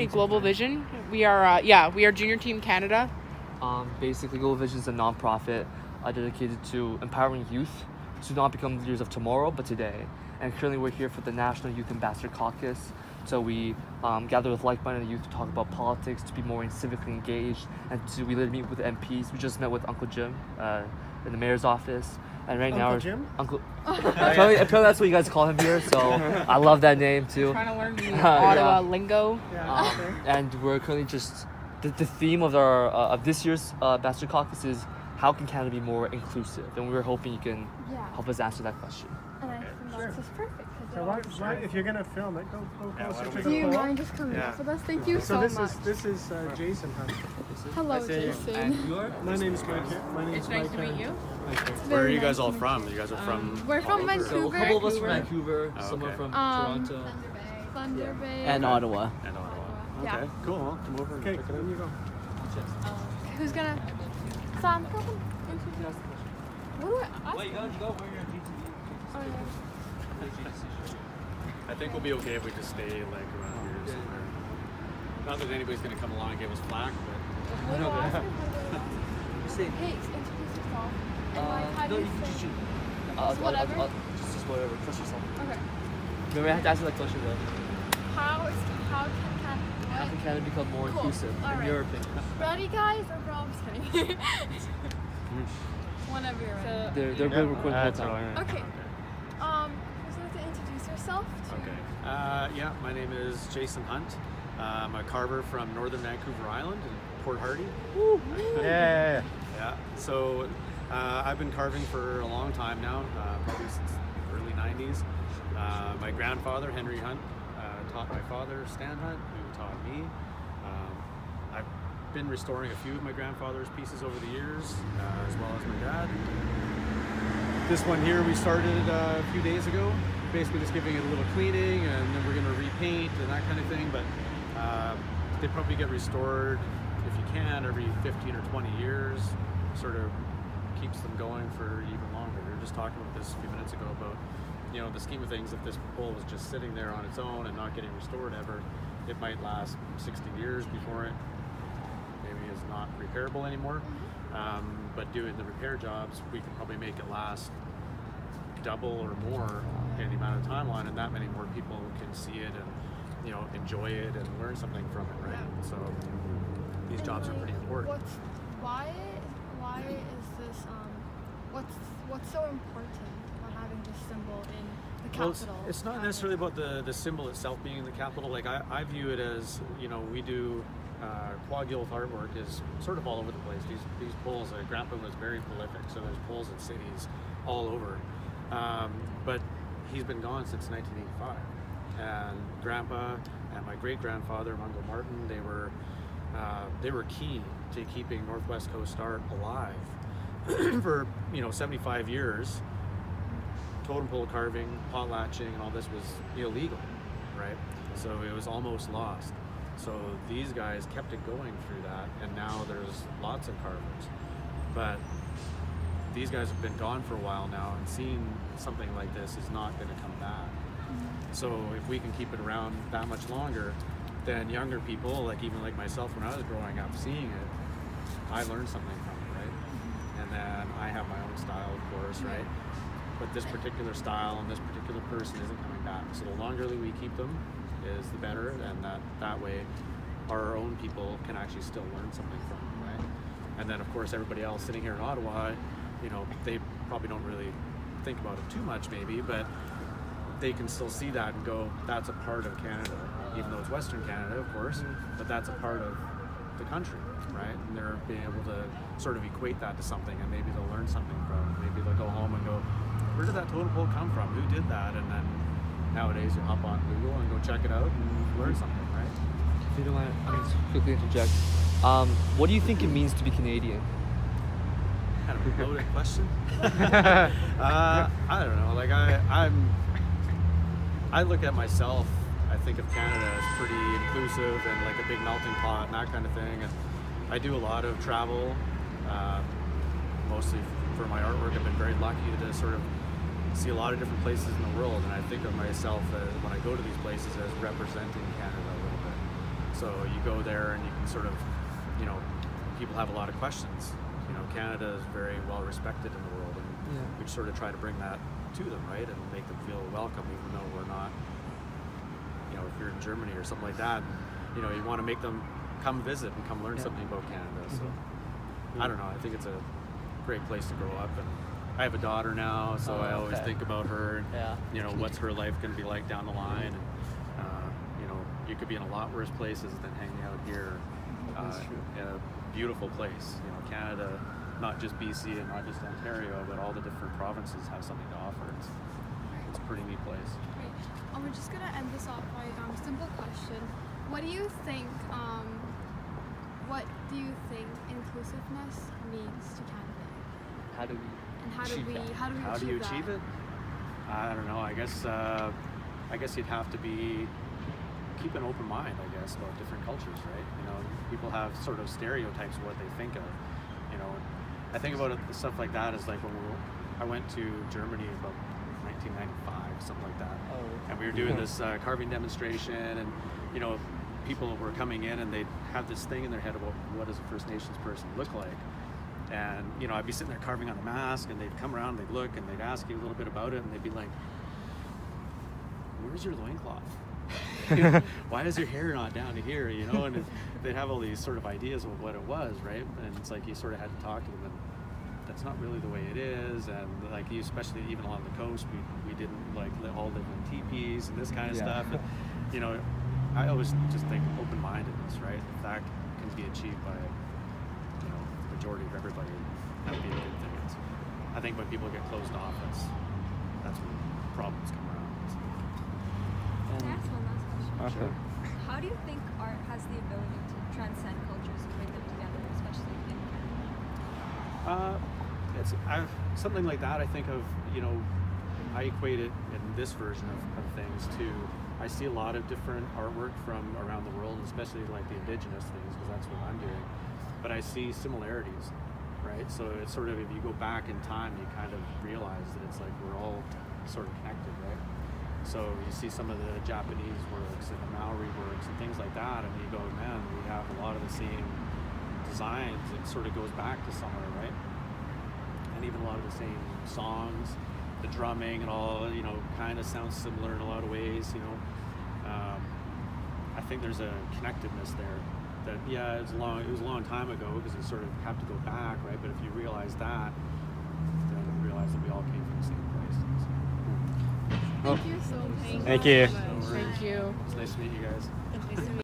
Global Vision. We are Junior Team Canada. Basically, Global Vision is a non-profit dedicated to empowering youth to not become leaders of tomorrow, but today. And currently, we're here for the National Youth Ambassador Caucus. So we gather with like-minded youth to talk about politics, to be more civically engaged, and we meet with MPs. We just met with Uncle Jim in the mayor's office. And right now, Uncle. Apparently that's what you guys call him here. So I love that name too. Trying to learn the Ottawa lingo. And we're currently just the theme of our of this year's Ambassador Caucus is how can Canada be more inclusive, and we were hoping you can help us answer that question. And I think that's just perfect. So why, if you're gonna film it, go closer to the Do you mind just coming up with us? Thank you so much. So this is Jason Hunt. Hello, Jason. And My name's Mike. It's nice to meet you. Where are you guys all from? You guys are from... We're from So Vancouver. a couple of us from Vancouver, some are from Toronto. Thunder Bay. And Ottawa. Yeah. Okay, cool. Well, come over and Okay, check it out. then you go. Who's gonna... Sam, come introduce. What do I ask? Wait, you gotta go where you're Oh, yeah. I think we'll be okay if we just stay like around here somewhere. Not that anybody's going to come along and give us flack, but... What do I ask? Hey, introduce yourself. And like, how do you say? Whatever? Just whatever. Trust yourself. Okay. Remember, I have to ask you that question though. How can How can Canada become more inclusive, in your opinion? Ready, guys? Or bro, I'm just kidding. Whenever you're ready. They're really recording the whole time. Okay. Would you like to introduce yourself? Okay. Yeah, my name is Jason Hunt. I'm a carver from northern Vancouver Island in Port Hardy. Yeah. Yeah. So I've been carving for a long time now, probably since the early 90s. My grandfather, Henry Hunt, taught my father, Stan Hunt, who taught me. I've been restoring a few of my grandfather's pieces over the years, as well as my dad. This one here we started a few days ago, basically just giving it a little cleaning, and then we're going to repaint and that kind of thing, but they probably get restored, if you can, every 15 or 20 years. Sort of keeps them going for even longer. We were just talking about this a few minutes ago about, you know, the scheme of things. If this pole was just sitting there on its own and not getting restored ever, it might last 60 years before it maybe is not repairable anymore. But doing the repair jobs, we can probably make it last double or more in the amount of timeline, and that many more people can see it and, you know, enjoy it and learn something from it, right? So these jobs are pretty important. Why is this? What's so important about having this symbol in the capital? Well, it's not necessarily about the symbol itself being in the capital. Like I view it as, you know, we do quad guild artwork is sort of all over the place. These poles, Grandpa was very prolific, so there's poles in cities all over. But he's been gone since 1985, and Grandpa and my great-grandfather, Mungo Martin, they were key to keeping Northwest Coast art alive for 75 years. Totem pole carving, potlatching, and all this was illegal, right? So it was almost lost. So these guys kept it going through that, and now there's lots of carvers. But these guys have been gone for a while now, and seeing something like this is not going to come back. So if we can keep it around that much longer, then younger people, like myself when I was growing up, seeing it, I learned something from it, right? And then I have my own style, of course, right? But this particular style and this particular person isn't coming back. So the longer that we keep them is the better, and that way our own people can actually still learn something from them, right? And then of course everybody else sitting here in Ottawa, they probably don't really think about it too much maybe, but they can still see that and go, that's a part of Canada, even though it's Western Canada, of course, but that's a part of the country, right? And they're being able to sort of equate that to something, and maybe they'll learn something from it. Maybe they'll go home and go, where did that totem pole come from? Who did that? And then nowadays you hop on Google and go check it out and learn something, right? If you don't mind, I can quickly interject. What do you think it means to be Canadian? Kind of a loaded question. I don't know. Like I look at myself, I think of Canada as pretty inclusive and like a big melting pot and that kind of thing. And I do a lot of travel, mostly for my artwork. I've been very lucky to sort of see a lot of different places in the world, and I think of myself as, when I go to these places, as representing Canada a little bit. So you go there and you can sort of, you know, people have a lot of questions. You know, Canada is very well respected in the world, and we sort of try to bring that to them, right, and make them feel welcome, even though we're not. You know, if you're in Germany or something like that, you know, you want to make them come visit and come learn something about Canada. So I don't know. I think it's a great place to grow up, and I have a daughter now, so I always think about her. And, you know, what's her life going to be like down the line? And you know, you could be in a lot worse places than hanging out here. In a beautiful place. You know, Canada, not just BC and not just Ontario, but all the different provinces have something to offer. It's a pretty neat place. Great. We're just gonna end this off by simple question. What do you think inclusiveness means to Canada? How do we? And how do we achieve it? I don't know. I guess you'd have to keep an open mind, I guess, about different cultures, right? You know, people have sort of stereotypes of what they think of. You know, I think about stuff like that as like when I went to Germany about 1995, something like that, and we were doing this carving demonstration, and you know, people were coming in and they'd have this thing in their head about what does a First Nations person look like. And you know, I'd be sitting there carving on the mask, and they'd come around, they'd look, and they'd ask you a little bit about it, and they'd be like, "Where's your loincloth? Why is your hair not down to here?" You know, and they'd have all these sort of ideas of what it was, right? And it's like you sort of had to talk to them, and that's not really the way it is. And like, especially even along the coast, we didn't like all live in teepees and this kind of stuff. And, you know, I always just think open-mindedness, right? If that can be achieved by the majority of everybody, that would be a good thing. I think when people get closed off, that's when problems come around. Can I ask one last question? Sure. How do you think art has the ability to transcend cultures and bring them together, especially in Canada? Something like that. I think of, you know, I equate it in this version of things to, I see a lot of different artwork from around the world, especially like the indigenous things, because that's what I'm doing. But I see similarities, right? So it's sort of, if you go back in time, you kind of realize that it's like we're all sort of connected, right? So you see some of the Japanese works and the Maori works and things like that, and you go, man, we have a lot of the same designs. It sort of goes back to somewhere, right? And even a lot of the same songs, the drumming and all, you know, kind of sounds similar in a lot of ways, you know. I think there's a connectedness there that, it was a long time ago, because you sort of have to go back, right? But if you realize that, then you realize that we all came from the same place. Thank you so much. Thank you. Thank you. It's nice to meet you guys. Nice to meet you.